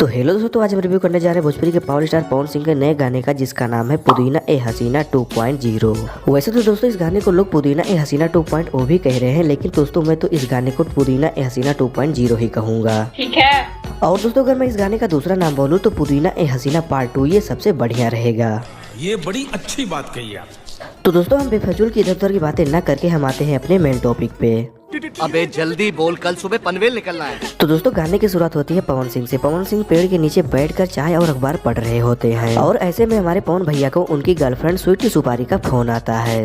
तो हेलो दोस्तों, तो आज हम रिव्यू करने जा रहे हैं भोजपुरी के पावर स्टार पवन सिंह के नए गाने का, जिसका नाम है पुदीना ए हसीना 2.0। वैसे तो दोस्तों इस गाने को लोग पुदीना ए हसीना 2.0 भी कह रहे हैं, लेकिन दोस्तों मैं तो इस गाने को पुदीना ए हसीना 2.0 ही कहूँगा। ठीक है। और दोस्तों अगर मैं इस गाने का दूसरा नाम बोलूँ तो पुदीना ए हसीना पार्ट 2 ये सबसे बढ़िया रहेगा। ये बड़ी अच्छी बात कही आप। तो दोस्तों हम बेफजूल की इधर उधर की बातें न करके हम आते हैं अपने मेन टॉपिक पे। अबे जल्दी बोल, कल सुबह पनवेल निकलना है। तो दोस्तों गाने की शुरुआत होती है पवन सिंह से। पवन सिंह पेड़ के नीचे बैठकर चाय और अखबार पढ़ रहे होते हैं और ऐसे में हमारे पवन भैया को उनकी गर्लफ्रेंड स्वीटी सुपारी का फोन आता है।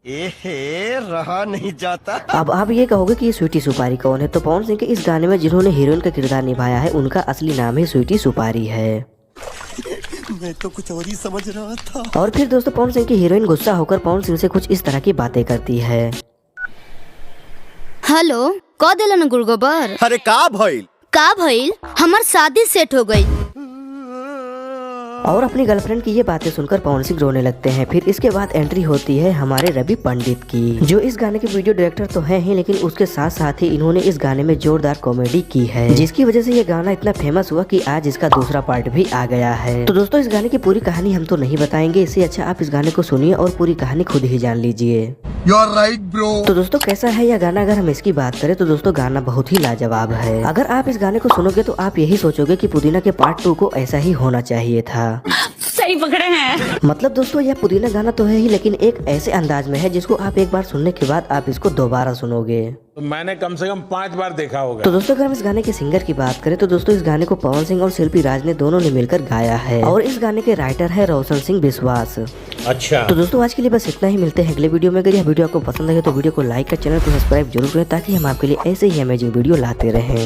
एहे, रहा नहीं जाता। अब आप ये कहोगे कि ये स्वीटी सुपारी कौन है, तो पवन सिंह के इस गाने में जिन्होंने हीरोइन का किरदार निभाया है उनका असली नाम ही स्वीटी सुपारी है। मैं तो कुछ और ही समझ रहा था। और फिर दोस्तों पवन सिंह की हीरोइन गुस्सा होकर पवन सिंह से कुछ इस तरह की बातें करती है। हेलो, क दिलन गुड़गोबर। अरे का भइल? हमार शादी सेट हो गई। और अपनी गर्लफ्रेंड की ये बातें सुनकर पवन सिंह रोने लगते हैं। फिर इसके बाद एंट्री होती है हमारे रवि पंडित की, जो इस गाने के वीडियो डायरेक्टर तो हैं ही, लेकिन उसके साथ साथ ही इन्होंने इस गाने में जोरदार कॉमेडी की है, जिसकी वजह से ये गाना इतना फेमस हुआ कि आज इसका दूसरा पार्ट भी आ गया है। तो दोस्तों इस गाने की पूरी कहानी हम तो नहीं बताएंगे, इससे अच्छा आप इस गाने को सुनिए और पूरी कहानी खुद ही जान लीजिए। You are right, bro। तो दोस्तों कैसा है यह गाना, अगर हम इसकी बात करें तो दोस्तों गाना बहुत ही लाजवाब है। अगर आप इस गाने को सुनोगे तो आप यही सोचोगे कि पुदीना के पार्ट 2 को ऐसा ही होना चाहिए था। सही पकड़े हैं। मतलब दोस्तों यह पुदीना गाना तो है ही, लेकिन एक ऐसे अंदाज में है जिसको आप एक बार सुनने के बाद आप इसको दोबारा सुनोगे। तो मैंने कम से कम 5 बार देखा होगा। तो दोस्तों अगर हम इस गाने के सिंगर की बात करें तो दोस्तों इस गाने को पवन सिंह और शिल्पी राज ने दोनों ने मिलकर गाया है और इस गाने के राइटर है रोशन सिंह विश्वास। अच्छा। तो दोस्तों आज के लिए बस इतना ही, मिलते हैं अगले वीडियो में। अगर यह वीडियो आपको पसंद लगे तो वीडियो को लाइक कर चैनल को सब्सक्राइब जरूर करें, ताकि हम आपके लिए ऐसे ही अमेजिंग वीडियो लाते रहें।